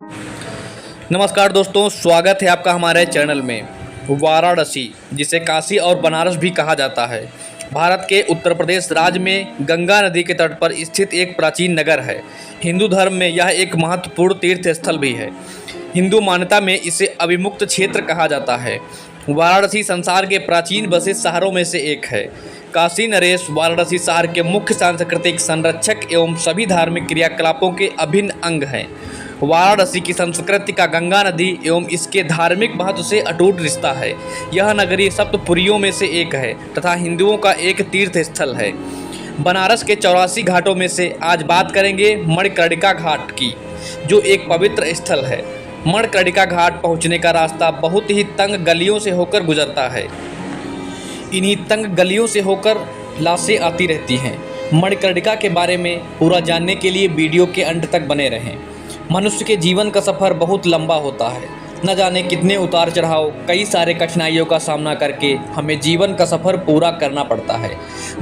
नमस्कार दोस्तों, स्वागत है आपका हमारे चैनल में। वाराणसी, जिसे काशी और बनारस भी कहा जाता है, भारत के उत्तर प्रदेश राज्य में गंगा नदी के तट पर स्थित एक प्राचीन नगर है। हिंदू धर्म में यह एक महत्वपूर्ण तीर्थ स्थल भी है। हिंदू मान्यता में इसे अविमुक्त क्षेत्र कहा जाता है। वाराणसी संसार के प्राचीन बसे शहरों में से एक है। काशी नरेश वाराणसी शहर के मुख्य सांस्कृतिक संरक्षक एवं सभी धार्मिक क्रियाकलापों के अभिन्न अंग हैं। वाराणसी की संस्कृति का गंगा नदी एवं इसके धार्मिक महत्व से अटूट रिश्ता है। यह नगरी सप्तपुरियों में से एक है तथा हिंदुओं का एक तीर्थ स्थल है। बनारस के 84 घाटों में से आज बात करेंगे मणिकर्णिका घाट की, जो एक पवित्र स्थल है। मणिकर्णिका घाट पहुंचने का रास्ता बहुत ही तंग गलियों से होकर गुजरता है। इन्हीं तंग गलियों से होकर लाशें आती रहती हैं। मणिकर्णिका के बारे में पूरा जानने के लिए वीडियो के अंत तक बने रहें। मनुष्य के जीवन का सफ़र बहुत लंबा होता है। न जाने कितने उतार चढ़ाव, कई सारे कठिनाइयों का सामना करके हमें जीवन का सफ़र पूरा करना पड़ता है।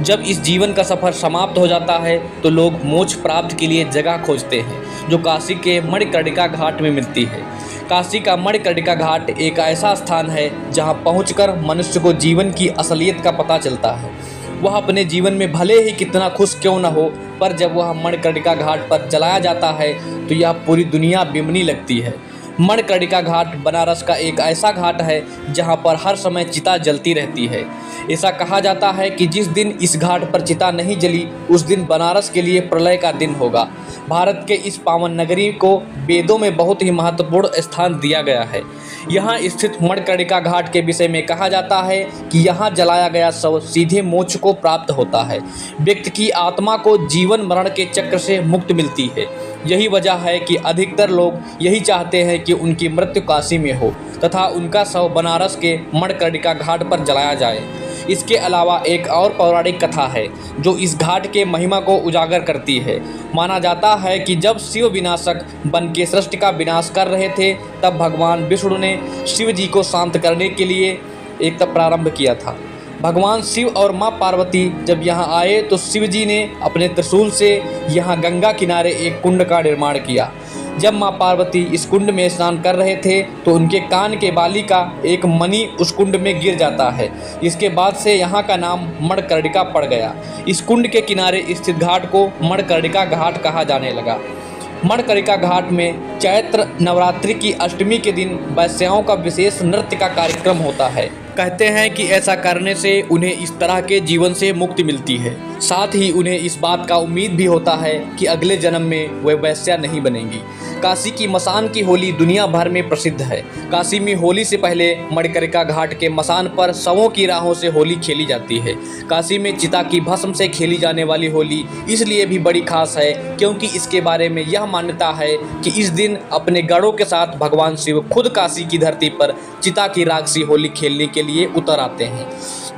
जब इस जीवन का सफ़र समाप्त हो जाता है तो लोग मोक्ष प्राप्त के लिए जगह खोजते हैं, जो काशी के मणिकर्णिका घाट में मिलती है। काशी का मणिकर्णिका घाट एक ऐसा स्थान है जहां पहुंचकर मनुष्य को जीवन की असलियत का पता चलता है। वह अपने जीवन में भले ही कितना खुश क्यों न हो, पर जब वह मणिकर्णिका घाट पर जलाया जाता है तो यह पूरी दुनिया बिमनी लगती है। मणिकर्णिका घाट बनारस का एक ऐसा घाट है जहां पर हर समय चिता जलती रहती है। ऐसा कहा जाता है कि जिस दिन इस घाट पर चिता नहीं जली, उस दिन बनारस के लिए प्रलय का दिन होगा। भारत के इस पावन नगरी को वेदों में बहुत ही महत्वपूर्ण स्थान दिया गया है। यहाँ स्थित मणिकर्णिका घाट के विषय में कहा जाता है कि यहाँ जलाया गया शव सीधे मोक्ष को प्राप्त होता है। व्यक्ति की आत्मा को जीवन मरण के चक्र से मुक्ति मिलती है। यही वजह है कि अधिकतर लोग यही चाहते हैं कि उनकी मृत्यु काशी में हो तथा उनका शव बनारस के मणिकर्णिका घाट पर जलाया जाए। इसके अलावा एक और पौराणिक कथा है जो इस घाट के महिमा को उजागर करती है। माना जाता है कि जब शिव विनाशक बन के सृष्टि का विनाश कर रहे थे, तब भगवान विष्णु ने शिव जी को शांत करने के लिए एक तप प्रारंभ किया था। भगवान शिव और माँ पार्वती जब यहाँ आए तो शिव जी ने अपने त्रिशूल से यहाँ गंगा किनारे एक कुंड का निर्माण किया। जब माँ पार्वती इस कुंड में स्नान कर रहे थे तो उनके कान के बाली का एक मणि उस कुंड में गिर जाता है। इसके बाद से यहाँ का नाम मणिकर्णिका पड़ गया। इस कुंड के किनारे स्थित घाट को मणिकर्णिका घाट कहा जाने लगा। मणिकर्णिका घाट में चैत्र नवरात्रि की अष्टमी के दिन वैश्याओं का विशेष नृत्य का कार्यक्रम होता है। कहते हैं कि ऐसा करने से उन्हें इस तरह के जीवन से मुक्ति मिलती है। साथ ही उन्हें इस बात का उम्मीद भी होता है कि अगले जन्म में वे वैश्या नहीं बनेंगी। काशी की मसान की होली दुनिया भर में प्रसिद्ध है। काशी में होली से पहले मणिकर्णिका घाट के मसान पर शवों की राहों से होली खेली जाती है। काशी में चिता की भस्म से खेली जाने वाली होली इसलिए भी बड़ी खास है क्योंकि इसके बारे में यह मान्यता है कि इस दिन अपने गणों के साथ भगवान शिव खुद काशी की धरती पर चिता की राख से होली खेलने के लिए उतर आते हैं।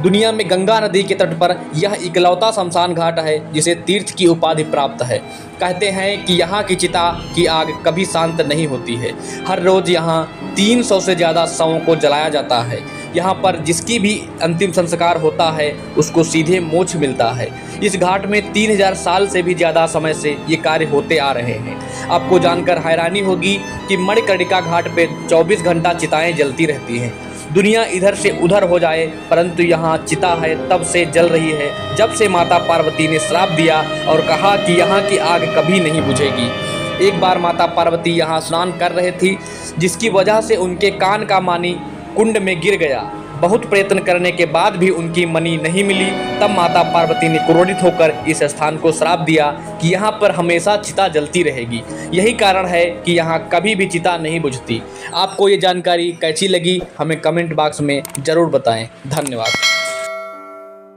दुनिया में गंगा नदी के तट पर यह इकलौता शमशान घाट है जिसे तीर्थ की उपाधि प्राप्त है। कहते हैं कि यहाँ की चिता की आग कभी शांत नहीं होती है। हर रोज यहाँ 300 से ज़्यादा शवों को जलाया जाता है। यहाँ पर जिसकी भी अंतिम संस्कार होता है उसको सीधे मोक्ष मिलता है। इस घाट में 3000 साल से भी ज़्यादा समय से ये कार्य होते आ रहे हैं। आपको जानकर हैरानी होगी कि मणिकर्णिका घाट पे 24 घंटा चिताएँ जलती रहती हैं। दुनिया इधर से उधर हो जाए, परंतु यहाँ चिता है तब से जल रही है जब से माता पार्वती ने श्राप दिया और कहा कि यहाँ की आग कभी नहीं बुझेगी। एक बार माता पार्वती यहाँ स्नान कर रहे थी, जिसकी वजह से उनके कान का मणि कुंड में गिर गया। बहुत प्रयत्न करने के बाद भी उनकी मणि नहीं मिली। तब माता पार्वती ने क्रोधित होकर इस स्थान को श्राप दिया कि यहाँ पर हमेशा चिता जलती रहेगी। यही कारण है कि यहाँ कभी भी चिता नहीं बुझती। आपको ये जानकारी कैसी लगी हमें कमेंट बॉक्स में ज़रूर बताएं। धन्यवाद।